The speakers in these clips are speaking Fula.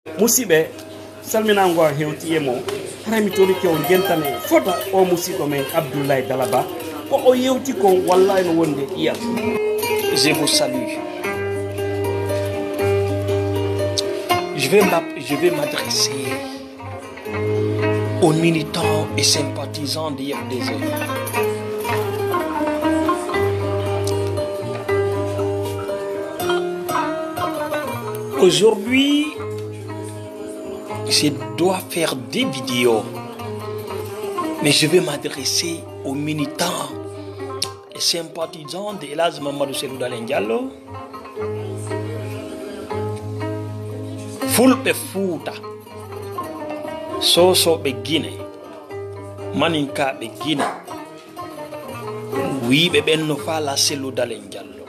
Musibe salminango hewti emo harami tori kew gentane fota o musido men Abdoulaye Dalaba ko o yewti ko wallahi no wonde iyam. Je vous salue. Je vais m'adresser aux militants et sympathisants de l'IFDZ. Aujourd'hui, je dois faire des vidéos, mais je vais m'adresser aux militants et sympathisants de Elhadji Mamadou Cellou Dalein Diallo, Fulɓe Fuuta, Sosoɓe Guinée, Maninkaɓe Guinée, wiɓe ɓen no faala Cellou Dalein Diallo.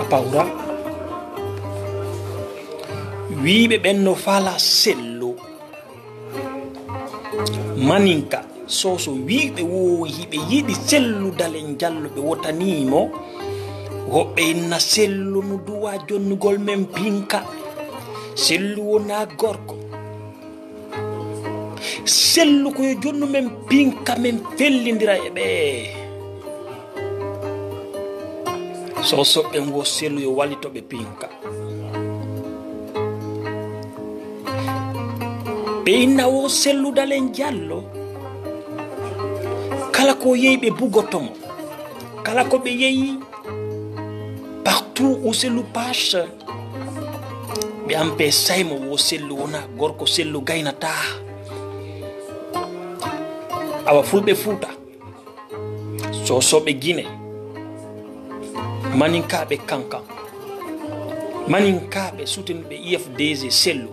Apawra wiɓe ɓen no faala Cellou, Maninka Soso wiɓe woyiɓe yiɗi Cellou Dalein Diallo ɓe wotanimo woɓɓe inna Cellou no duwa jonnugol men pinka, Cellou wona gorko, Cellou koyo jonnu men pinka men fellidira e ɓe. Sosoɓe ngo Cellou yo wallitoɓe pinka, ɓe inna wo Cellou Dalein Diallo kala ko yeyi ɓe bugotomo, kala ko ɓe yeyi partout où Cellou passe ɓe ampe saymo wo Cellou wona gorko, Cellou gaynata. Awa Fulɓe Fuuta, Sosoɓe Guinée, Maninkaɓe Kankan, Maninkaɓe sutenuɓe IFDZ Cellou,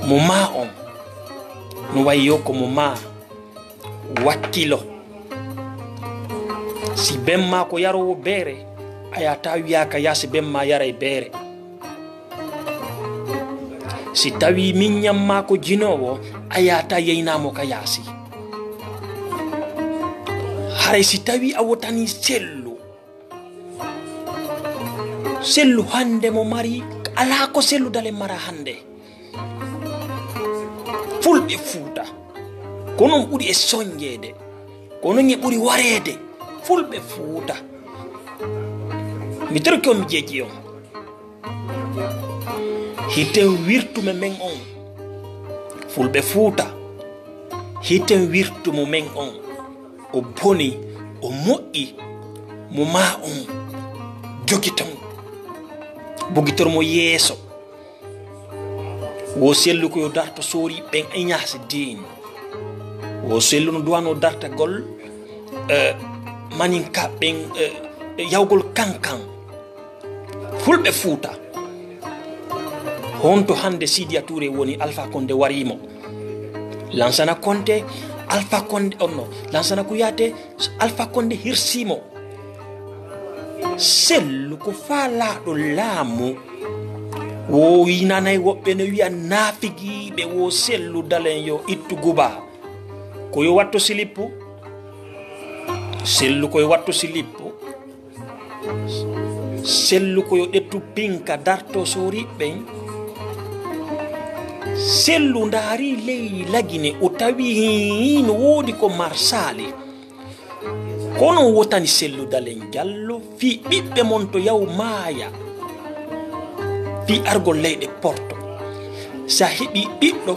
mo ma on no wayi ko mo ma wakkilo. Si bemma ko yarowo beere ayata wiyaka yasi bemma yaray beere. Si tawi min ñamma ko jinowo ayata yeynamo ka yaasi. Haray si tawi a wotani Cellou, Cellou hande mo mari ala ko Cellou Dalein mara hande. Fulɓe Fuuta ko non ɓuri e soñjede, ko non e ɓuri warede. Fulɓe Fuuta mi torki on mi jeeji on hiten wirtume men on. Fulɓe Fuuta hiten wirtumo men on o boni o moƴƴi mo ma on jogiton bogitormo yeeso. Wo Cellou ko yo darto sori ɓen Ignace Dine, wo Cellou no duwano dartagol Maninka ɓen yawgol Kankan. Fulɓe Fuuta honto hande Sidia Touré woni Alpha Condé warimo, Lansana Conté Alpha Condé onno Lansana Kouyaté Alpha Condé hirsimo. Cellou ko faalaɗo laamu wo winanay woɓɓe ne wiya naafigiɓe wo Cellou Dalein yo ittu guba koyo watto silippu. Cellou koyo watto silippu, Cellou koyo ɗettu pinka darto soriɓɓen. Cellou ndaari ley lagine o tawi no woodi ko marsali, kono wotani Cellou Dalein Diallo fi ɓiɓɓe mon to yaw maaya fi argol leyɗe porto. Sa heɓi ɓiɗɗo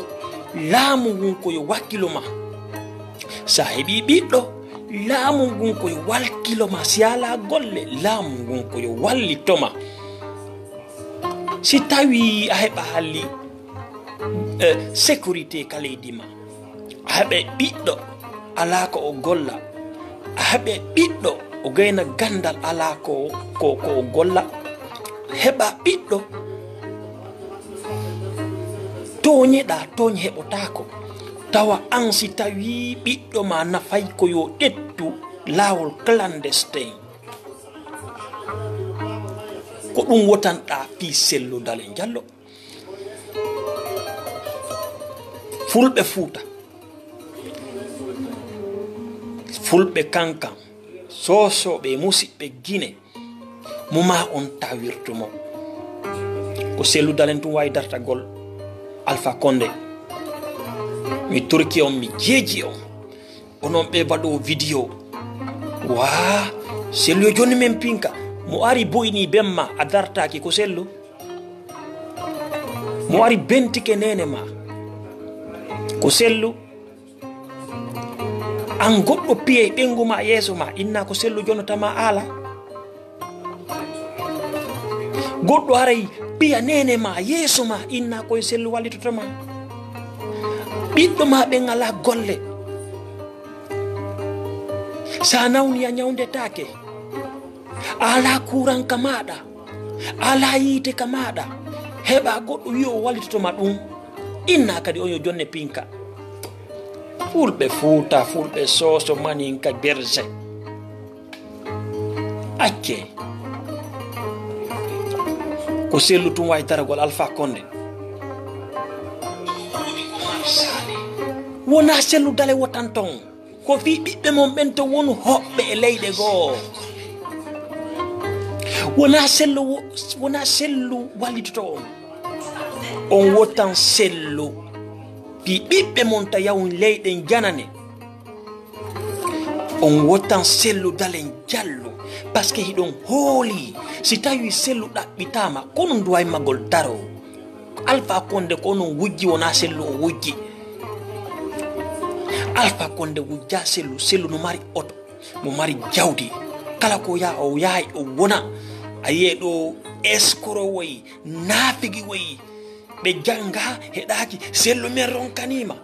laamu ngun koyo wakkilo ma, sa heɓi ɓiɗɗo laamu ngun koyo walkilo ma, si ala golle laamu ngun koyo wallitoma. Si tawi a heɓa halli sécurité ka leydi ma, a heɓe ɓiɗɗo ala ko o golla, a heɓe ɓiɗɗo o gayna gandal ala ko o golla, heɓa ɓiɗɗo toñeɗa toñ heɓotako, tawa an si tawi ɓiɗɗo ma nafay ko yo ɗettu lawol clandestin, ko ɗum wotanɗa fi Cellou Dalein Diallo. Fulɓe Fuuta, Fulɓe Kankan, Sosoɓe musidɓe Guinée mo ma on tawirtumo. ko sellu dalen tum way dartagol Alpha Condé mi turki on mi jeeji on onon ɓe waɗo vidéo wa sellu yo joni men pinka mo ari boyni bemma a dartaki ko sellu mo ari bentike nene ma ko sellu an goɗɗo piye ɓengu ma yeeso ma inna ko sellu jonotama ala goɗɗo aray piya nene ma yeeso ma inna koye sellu wallitotoma ɓiɗɗo ma ɓe ngala golle sa nawni a ñawdetake ala courant ka maɗa ala yiite ka maɗa heɓa goɗɗo wi o wallitotoma ɗum inna kadi on yo jonne pinka fulɓe Fuuta fulɓe Soso maninka berge acce ko sellu tum way daragol Alpha Condé wona sellu dale wotan ton ko fi ɓiɓɓe mon ɓen to wonu hoɓɓe e leyɗe goo wona sellu wallitoto on wotan sellu fi ɓiɓɓe mon ta yawun leyɗen janane on wotan sellu dalen jallo par ce que hiɗon hooli si tawi sellu ɗaɓɓitama kono nduway magol daro Alpha Condé ko onon wujji wona sellu o wujji Alpha Condé wujja sellu no mari oto mo mari jawdi kala ko ya o yahay o wona a yiye ɗo escro woyi naafigi woyi ɓe janga heɗaki sellu men ronkanima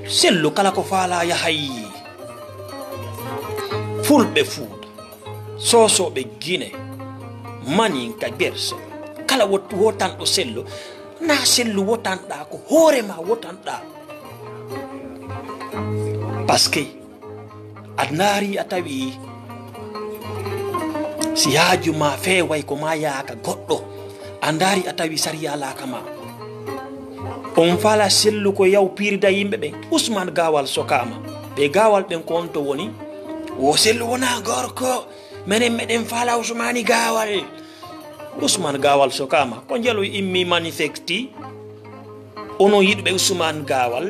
sellu kala ko faala yahay fulɓe Fuuta Sosoɓe Guinée maninka berse kala wotanɗo sellu na sellu wotanɗa ko hoorema wotanɗa par ce que a naari a tawi si haaju ma feeway ko ma yaaka goɗɗo a ndaari a tawi sariya laaka ma on fala sellu ko yaw pirda yimɓe ɓen Ousmane Gawal sokama ɓe Gawal ɓen ko on to woni wo sellu wona gorko menen meɗen fala Ousmane Gawal Ousmane Gawal sokama ko jelo immi manifesti ono yiɗɓe Ousmane Gawal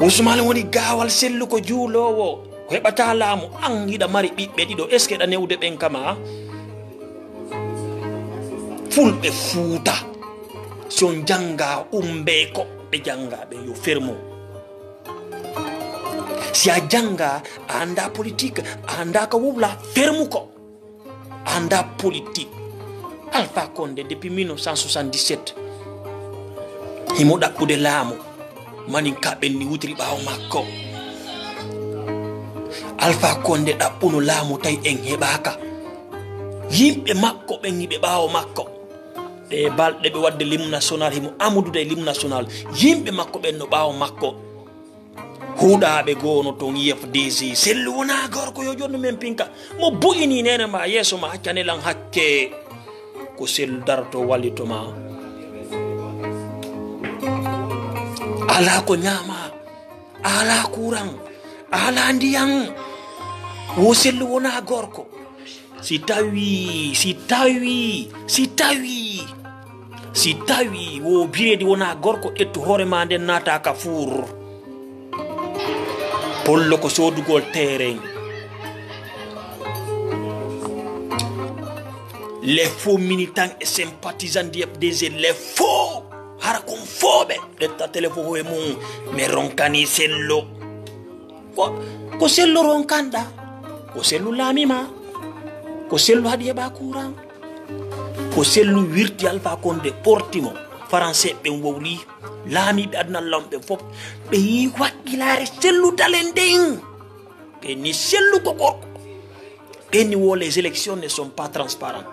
Ousmane woni Gawal sellu ko juulowo ko heɓata laamu an yiɗa mari ɓiɓɓe ɗiɗo est ce que ɗa newde ɓen kama fulɓe Fuuta son janga umbe ko ɓe janga ɓe yo fermo si a janga a anda politique a anda ka wobla fermu ko a anda politique Alpha Condé depuis 1977 himo ɗaɓɓude laamu manin ka ɓenni wutiri ɓawo makko Alpha Condé ɗaɓɓuno laamu tawi en heɓaka yimɓe makko ɓen yiɓe ɓawo makko ɗe balɗe ɓe wadde lim national himo amudude e lim national yimɓe makko ɓen no ɓawo makko huuɗaɓe goono toon IFDC sellu wona gorko yo jonno men pinka mo boyini nene ma yeeso ma haccanelan hakke ko sellu darto wallitoma ala ko ñaama ala courant ala ndiyam wo sellu wona gorko si tawi wo bireedi wona gorko ƴettu hoore ma nden naata ka four pollo ko sodugol terrain les faux militants et sympathisants du FDC les faux hara kon fooɓe ɗetta téléphone hoye mum mi ronkani sello ko sello ronkanɗa ko sellu laamima ko sellu haɗi heɓa courant ko sellu wirti Alpha Condé ɓortimo français ɓen wowli laamiɓe adnallam ɓen fof ɓe yi wakkilare sellu dalen nden ɓe ni sellu ko gorko ɓe ni wo les élections ne sont pas transparentes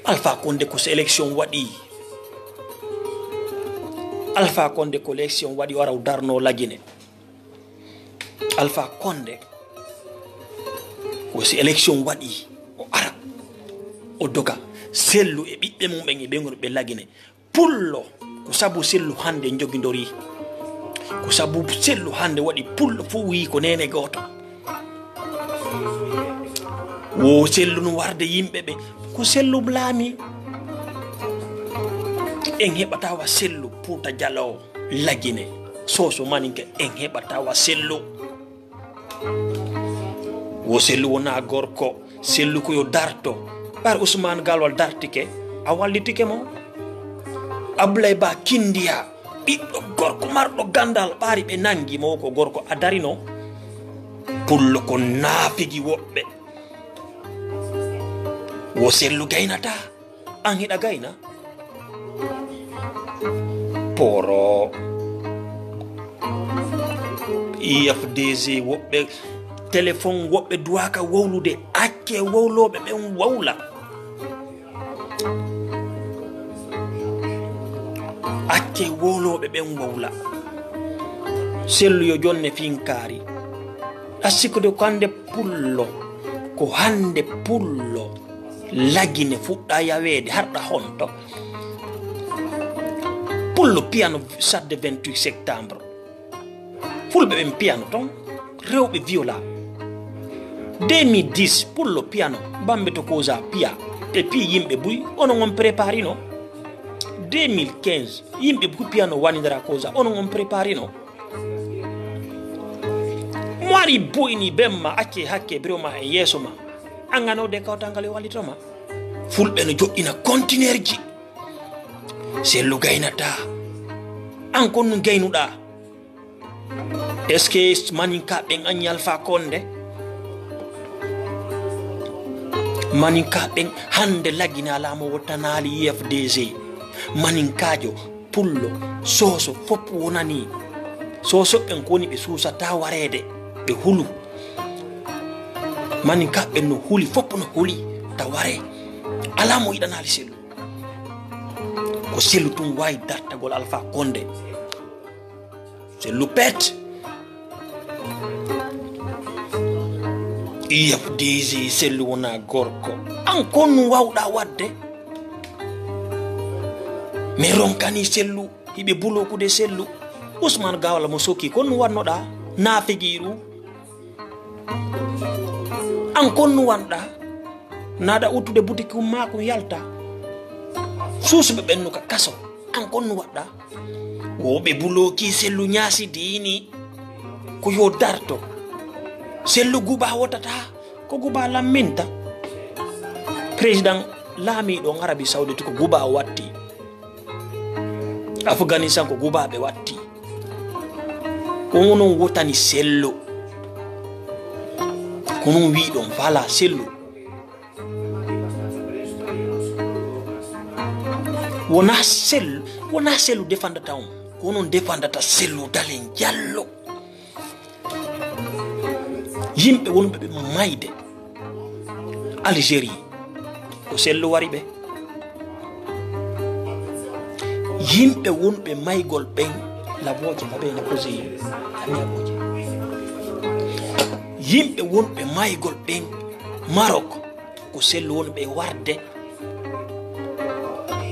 Alpha Condé ko so élection waɗi Alpha Condé ko élection waɗi waraw darno lagine Alpha Condé ko so élection waɗi o ara o doga sellu e ɓiɓɓe mum ɓen e ɓen ɓe lagine pullo ko sabu sellu hande jogidori ko sabu sellu hande waɗi pullo fu wi ko nene goto wo sellu no warde yimɓe ɓe ko sellu laami en heɓatawa sellu Puuta Jallow lagine soso maninke en heɓatawa sellu wo sellu wona gorko sellu ko yo darto ɓar Ousmane Galwal dartike a wallitike mo Abdoulaye Ba Kindiya ɓiɗɗo gorko marɗo gandal ɓaari ɓe nangi mo ko gorko a darino pullo ko naafigi woɓɓe wo sellu gaynata an hiɗa gayna poro IFDG woɓɓe téléphone woɓɓe duwaka wowlude acce wowloɓe ɓen wawla acce wowloɓe ɓen wawla sellu yo jonne finkari asikude ko hande pullo ko hande pullo lagine fuɗɗa yawede harɗa honto pullo piano sadde 28 septembre fulɓe ɓen piano ton rewɓe viola 2010 pullo piano bambe to kosa piya te pi yimɓe buy onon on préparino 2015 yimɓe buy piano wanidara kosa onon on préparino mo ari boyni bemma acce hakke biroma e yeeso ma anganode kawtangal e wallitoma fulɓe no joɗɗina contenaire ji sellu gaynata an kon no gaynuɗa est ce que maninka ɓen an Alpha Condé maninka ɓen hande lagina lamo wottanali IFDG maninkajo pullo soso fop wonani soso ɓen ko woni ɓe susata warede ɓe hulu maninka ɓen no huli fop no huli ta ware ala mo yiɗanali sellu ko sellu tum wawi dartagol Alpha Condé sellu pet IFDG sellu wona gorko an kon wawɗa wadde mi ronkani sellu hiɓe bulokude sellu Ousmane Gawala mo sokki kon no wannoɗa nafigiru an kon no wanɗa naɗa uttude boutique mako yalta susuɓe ɓennu ka kaso an kon no waɗɗa woɓe buloki sellu ñaasi dini ko yo darto sellu guba wotata ko guba lamminta président laamiɗo Arabie Saoudite ko guba watti Afghanistan ko gubaɓe watti ko onon wotani sellu ko non wiɗon fala sellu wona sellu defandata on ko onon defandata sellu Dalen Diallo yimɓe wonɓe ɓe mayde Algérie ko sellu wari ɓe yimɓe wonɓe maygol ɓen laboje laɓene kose laboje yimɓe wonɓe maygol ɓen Maroc ko sellu wonɓe warde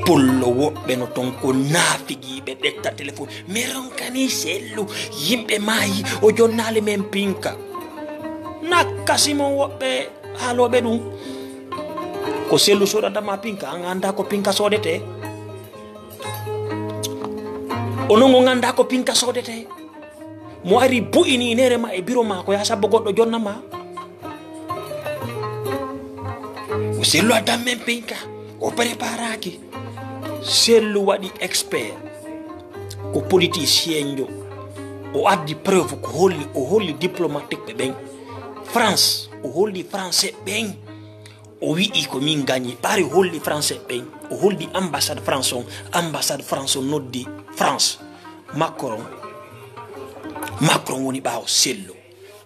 pullo woɓɓe no ton ko naafigiɓe ɗetta téléphone mi ronkani sellu yimɓe maayi o jonnale men pinka nakkasimo woɓɓe haaloɓe ɗum ko sellu soɗatama pinka an anda ko pinka soodete onon o ganda ko pinka soodete mo ari bu'ini nere ma e bureau ma ko ya sabbo goɗɗo jonnama o sellu addan men pinka o préparaki sellu waɗi expert ko politicien jo o addi preuve ko holli diplomatique ɓe ɓen France o holli français ɓen o wi'i ko min gagni ɓari holli français ɓen o holli ambassade France on noddi France Macron woni ɓawo sellu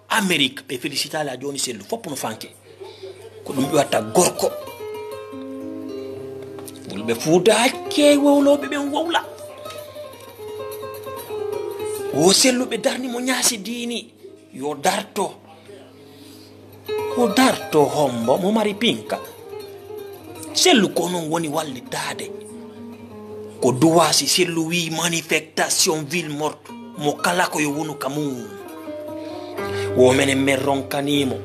Amérique ɓe félicitali a joni sellu foppo no fanke ko ɗum ƴewatta gorko fulɓe Fuuta hakke wowloɓe ɓen wowla o selluɓe darnimo ñaasi dini yo darto o darto hombo mo mari pinka sellu ko non woni wallitade ko duwasi sellu wi manifestation ville morte mo kala ko yo wonu kamum wo menen men ronkanimo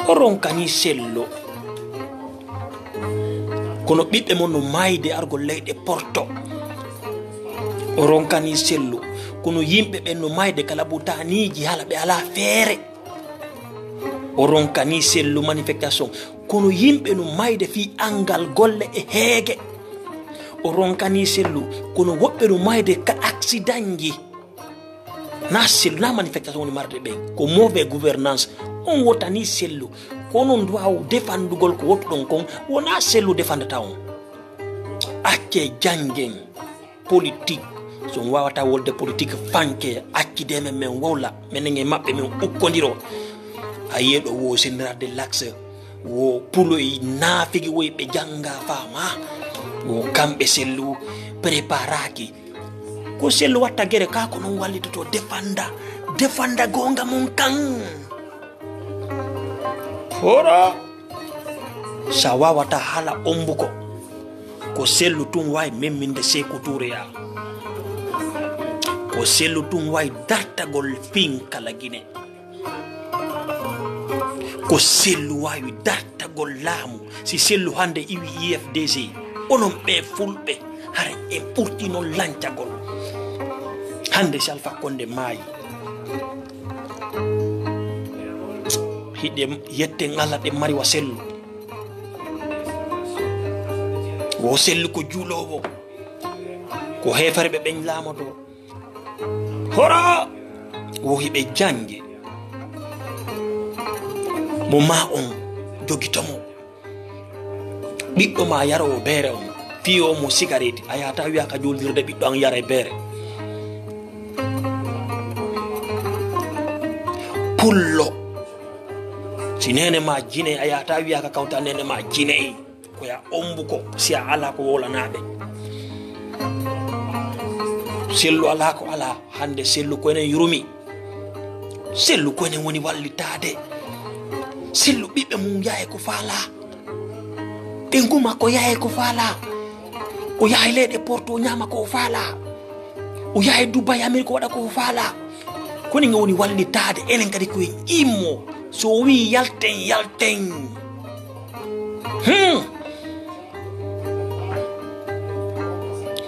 o ronkani sello kono ɓiɓɓe mon no mayde argol leyɗe porto o ronkani sello kono yimɓe ɓen no mayde kala butaniji hala ɓe ala feere o ronkani sellu manifestation kono yimɓe no mayde fi angal golle e heege o ronkani sellu kono woɓɓe no mayde ka accident ji na sellu na manifestation woni marde ɓen ko mauvais gouvernance on wotani sellu kono duwaw defandugol ko wottuɗon kon wona sellu defandata on acce jangen politique so wawata wolde politique fanke accideme men wowla menen e maɓɓe men ukkodiro a yeeɗo wo sendirade l'axe wo pulo e naafigi woyɓe janga fama wo kamɓe sellu préparaki ko sellu watta guere ka ko non wallitoto defanda gonga mon kan fora sa wawata hala ombuko ko sellu tun wawi memminde Sékou Touré ya ko sellu tun wawi dartagol fin kala Guinée ko sellu wawi dartagol laamu si sellu hande iwi IFDG onon ɓe fulɓe hare en ɓurtino lancagol hande si Alpha Condé maayi hiɗe yette ngala ɗe mari wa sellu wo sellu ko juulowo ko hefare ɓe ɓen laamoto hora wo hiɓe jange mo ma on jogitomo ɓiɗɗo ma yara o beere on fiyo mo cigarette a yata wiya ka joldirde ɓiɗɗo an yara e beere pullo si nene ma jine a yata wiya ka kawta nene ma jine ko ya ombuko si a ala ko wolanaɓe sellu ala ko ala hande sellu ko enen yurumi sellu ko enen woni wallitade sellu ɓiɓɓe mum yahe ko faala ɓengu makko yahe ko faala o yahe leyɗe porto o ñama ko faala o yahe Dubai Amérique waɗa ko faala koni nga woni wallitade enen kadi koye immo so wi yalten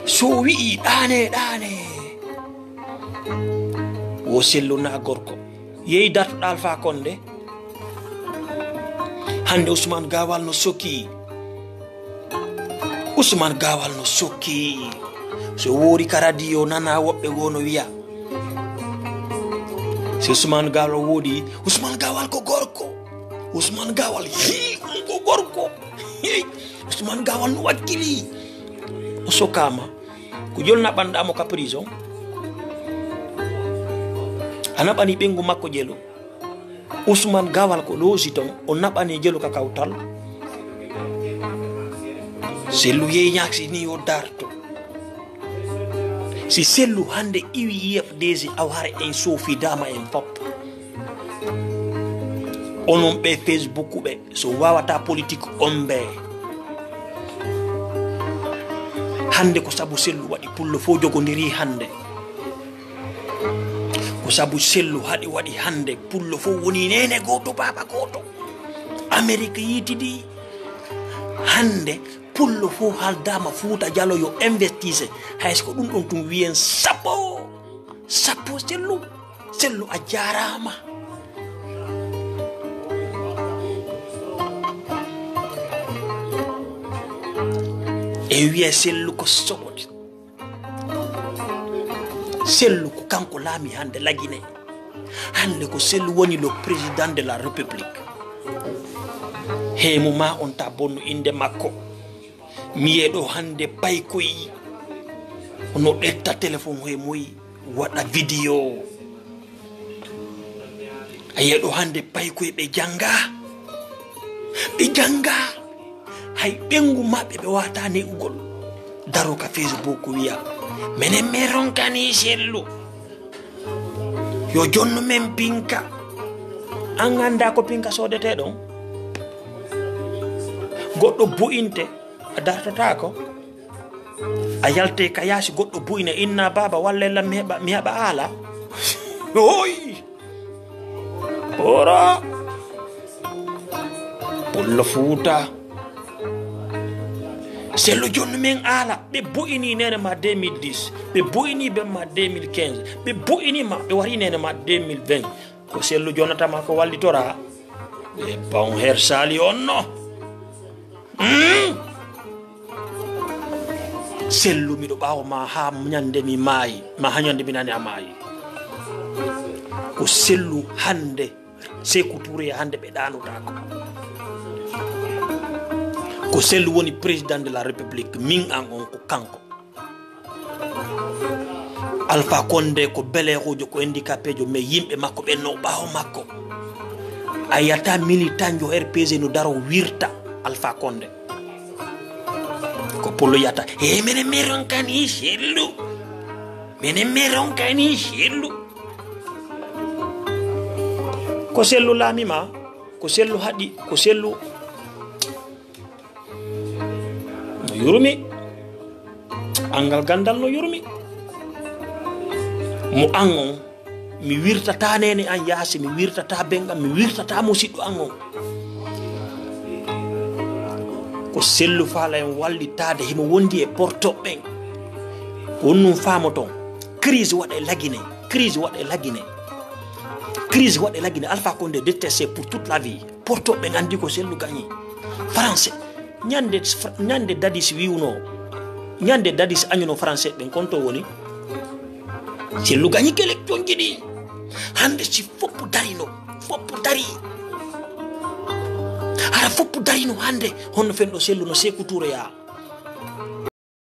so wi ɗane wo sellu na gorko yeyi dartoɗa Alpha Condé hande Ousmane Gawal no sokki so wori ka radio nana woɓɓe wono wiya si Ousmane Gawal wodi Ousmane Gawal ko gorko Ousmane Gawal ko gorko Ousmane Gawal no wakkili o sokama ko jolna ɓanɗamo ka prison a naɓani ɓengu makko jelo Ousmane Gawal ko loosi ton o naɓani jelo ka kawtal sellu yeyi ñaksi ni o darto si sellu hande iwi IFDG awara en sofidama en fop onon ɓe Facebook ɓe so wawata politique on ɓe hande ko sabu sellu waɗi pullo fo jogodiri hande ko sabu sellu haɗi waɗi hande pullo fo woni nene goto baba goto Amérique yitidi hande pullo fo haldama Fouta Diallo yo investise haysko ɗum ɗon tum wiyen sappo sellu a jarama e wiye sellu ko soɓote sellu ko kanko laami hande lagine hande ko sellu woni le président de la république heymo ma on ta bonno inde makko miyeɗo hande paykoyi no ɗetta téléphone he moyi waɗa vidéo a yeɗo hande paykoye ɓe janga hay ɓengu maɓɓe ɓe wata ne'ugol daro ka Facebook wiya minen min ronkani sellu yo jonno men pinka an ganda ko pinka sodete ɗon goɗɗo bu'inte a dartotako a yalte ka yaasi goɗɗo buyna inna baba walla mi heɓa ala oy ora Pullo Fuuta Sello jonne men ala be boyini nene ma 2010 be boyini be ma 2015 be boyini ma be wari nene ma 2020 ko sello jonata ma ko wallitora be bon her sali onno sellu mi do bawo ma ha nyande mi mayi ma hanyande mi nani amayi ko sellu hande Sékou Touré hande be danuta ko sellu woni président de la république min an on ko kanko Alpha Condé ko belerojo ko handicapé jo me yimbe makko be no bawo makko ayata militant jo RPG no daro wirta Alpha Condé ko polo yata e mene meron kani sellu ko sellu lamima ko sellu hadi ko sellu no yurumi angal gandal no yurumi mo angon mi wirtata nene an yaasi mi wirtata benga mi wirtata musiddo angon ko sellu faala en wallitade himo wondi e porto ben wonnum famoton crise wade lagine Alpha Condé détesté pour toute la vie porto ben andi ko sellu gagné français nyande dadis wiuno nyande dadis agnono français ben konto woni sellu gagné kele tonjidi hande ci foppu darino hande honno fendo sellu no Sékou Touré ya